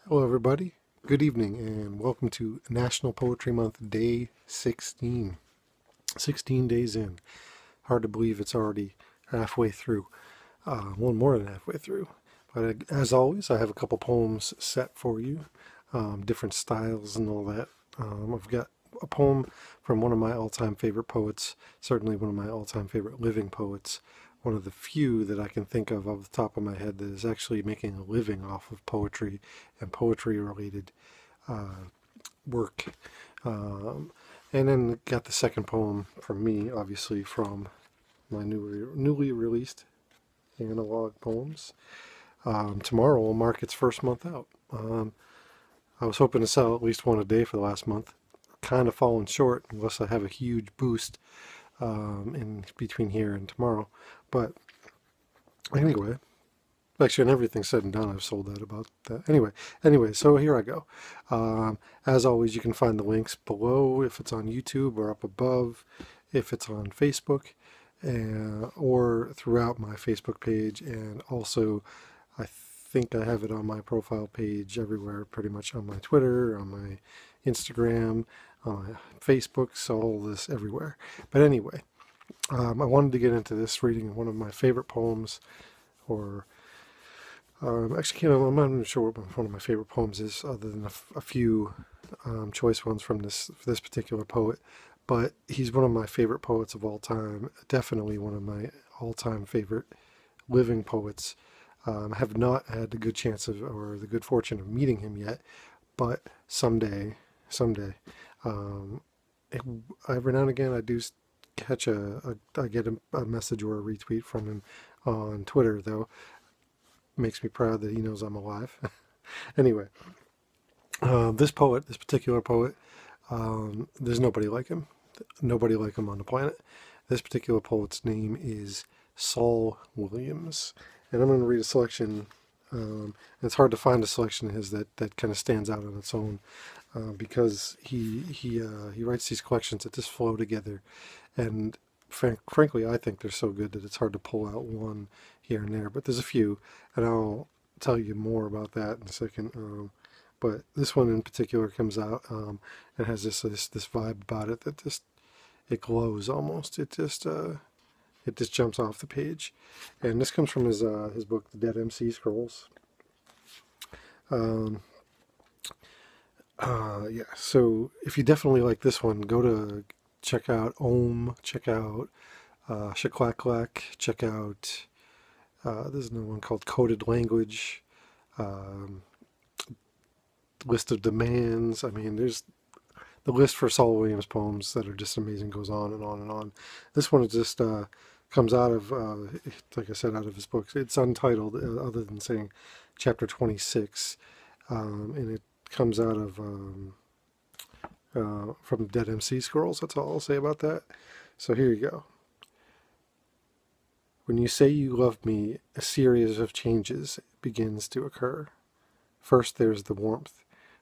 Hello, everybody. Good evening, and welcome to National Poetry Month, Day 16. 16 days in. Hard to believe it's already halfway through. Well, more than halfway through. But as always, I have a couple poems set for you, different styles and all that. I've got a poem from one of my all-time favorite poets, certainly one of my all-time favorite living poets, one of the few that I can think of off the top of my head that is actually making a living off of poetry and poetry-related work. Um, and then got the second poem from me, obviously, from my newly released analog poems. Tomorrow will mark its first month out. I was hoping to sell at least one a day for the last month. Kind of falling short unless I have a huge boost in between here and tomorrow. But anyway, actually, when everything's said and done, I've sold that about that. Anyway, so here I go. As always, you can find the links below if it's on YouTube or up above if it's on Facebook or throughout my Facebook page. And also, I think I have it on my profile page everywhere, pretty much on my Twitter, on my Instagram, on my Facebook, so all this everywhere. But anyway, I wanted to get into this reading one of my favorite poems, or actually, I'm not even sure what one of my favorite poems is, other than a few choice ones from this particular poet. But he's one of my favorite poets of all time. Definitely one of my all-time favorite living poets. I have not had the good chance of, or the good fortune of meeting him yet, but someday. Um, every now and again, I do catch I get a message or a retweet from him on Twitter, though. Makes me proud that he knows I'm alive. Anyway, this particular poet, there's nobody like him. Nobody like him on the planet. This particular poet's name is Saul Williams. And I'm going to read a selection. It's hard to find a selection of his that kind of stands out on its own because he writes these collections that just flow together. And frankly, I think they're so good that it's hard to pull out one here and there. But there's a few, and I'll tell you more about that in a second. But this one in particular comes out and has this vibe about it that just it glows almost. It just jumps off the page, and this comes from his book, The Dead MC Scrolls. Um, yeah. So if you definitely like this one, go to check out Ohm. Check out Shaklaklak. Check out there's another one called Coded Language. Um, List of Demands. I mean, there's the list for Saul Williams poems that are just amazing goes on and on and on. This one is just comes out of, like I said, out of his books. It's untitled, other than saying chapter 26, and it comes out of from Dead MC Scrolls. That's all I'll say about that. So here you go. When you say you love me, a series of changes begins to occur. First, there's the warmth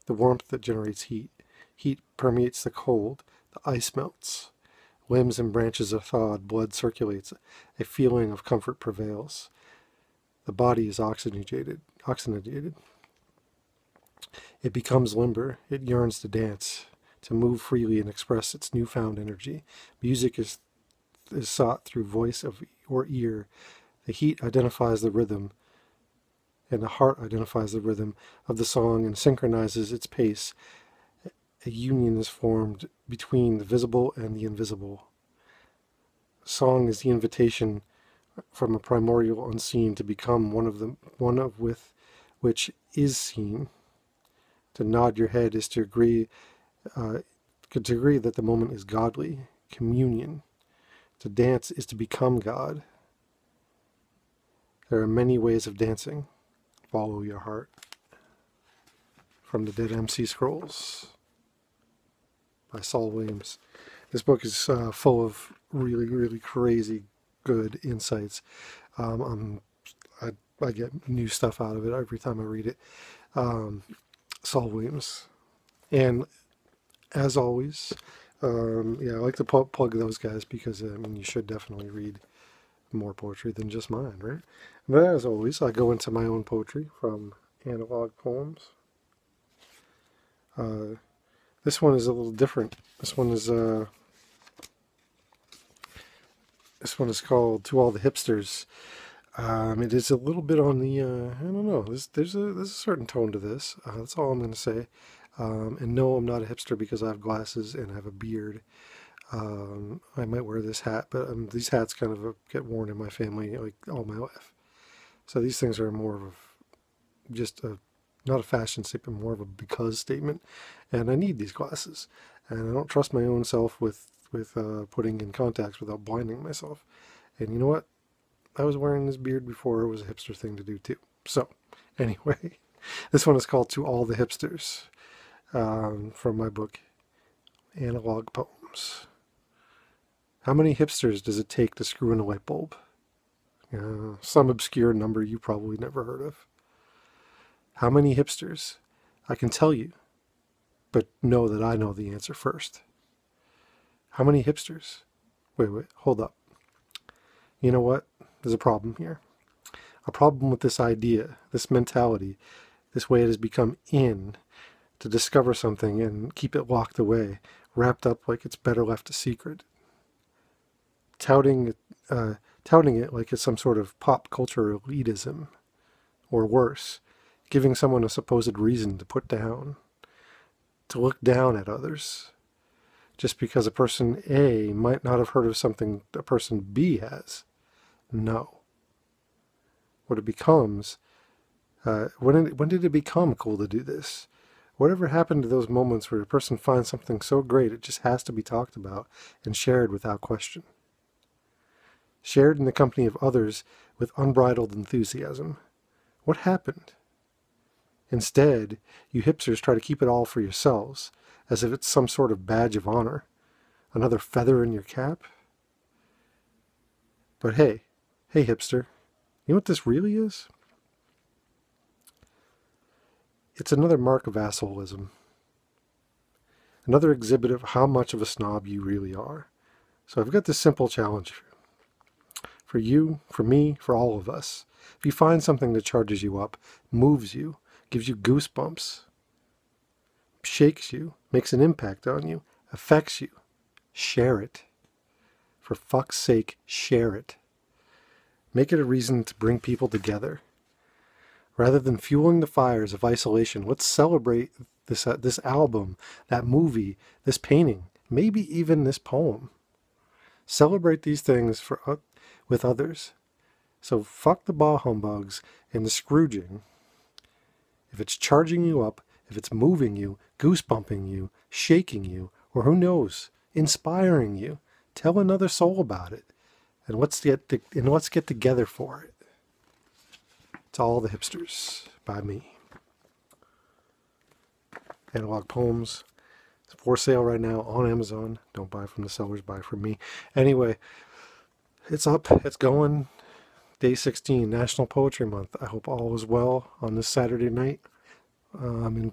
that generates heat. Heat permeates the cold, the ice melts. Limbs and branches are thawed, blood circulates, a feeling of comfort prevails. The body is oxygenated. It becomes limber, it yearns to dance, to move freely and express its newfound energy. Music is sought through voice or ear. The heat identifies the rhythm, and the heart identifies the rhythm of the song and synchronizes its pace. A union is formed between the visible and the invisible. Song is the invitation from a primordial unseen to become one of with which is seen. To nod your head is to agree that the moment is godly. Communion. To dance is to become God. There are many ways of dancing. Follow your heart. From the Dead MC Scrolls by Saul Williams. This book is full of really, really crazy good insights. I get new stuff out of it every time I read it. Saul Williams. And as always, yeah, I like to plug those guys because, I mean, you should definitely read more poetry than just mine, right? But as always, I go into my own poetry from Analog Poems. This one is a little different. This one is called "To All the Hipsters." It is a little bit on the I don't know. There's a certain tone to this. That's all I'm going to say. And no, I'm not a hipster because I have glasses and I have a beard. I might wear this hat, but these hats kind of get worn in my family like all my life. So these things are more of just a not a fashion statement, more of a because statement. And I need these glasses, and I don't trust my own self with putting in contacts without blinding myself. And you know what? I was wearing this beard before it was a hipster thing to do too. So anyway, this one is called "To All the Hipsters," from my book Analog Poems. How many hipsters does it take to screw in a light bulb? Some obscure number you probably never heard of. How many hipsters? I can tell you, but know that I know the answer first. How many hipsters? Wait, hold up. You know what? There's a problem here. A problem with this idea, this mentality, this way it has become in to discover something and keep it locked away, wrapped up like it's better left a secret. Touting it like it's some sort of pop culture elitism, or worse, giving someone a supposed reason to put down, to look down at others, just because a person A might not have heard of something a person B has. No. What it becomes, when did it become cool to do this? Whatever happened to those moments where a person finds something so great it just has to be talked about and shared without question? Shared in the company of others with unbridled enthusiasm. What happened? Instead, you hipsters try to keep it all for yourselves, as if it's some sort of badge of honor, another feather in your cap. But hey hipster, you know what this really is? It's another mark of assholism. Another exhibit of how much of a snob you really are. So I've got this simple challenge for you, for me, for all of us. If you find something that charges you up, moves you, gives you goosebumps, shakes you, makes an impact on you, affects you, share it. For fuck's sake, share it. Make it a reason to bring people together. Rather than fueling the fires of isolation, let's celebrate this album, that movie, this painting, maybe even this poem. Celebrate these things with others. So fuck the bah humbugs and the Scrooging. If it's charging you up, if it's moving you, goosebumping you, shaking you, or who knows, inspiring you, tell another soul about it. And let's get together for it. To All the Hipsters by me. Analog Poems. It's for sale right now on Amazon. Don't buy from the sellers, buy from me. Anyway, it's up, it's going. Day 16, National Poetry Month. I hope all is well on this Saturday night. In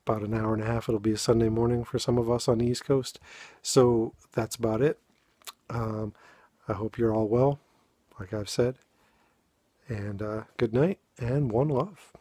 about an hour and a half, it'll be a Sunday morning for some of us on the East Coast. So that's about it. I hope you're all well, like I've said. And good night and one love.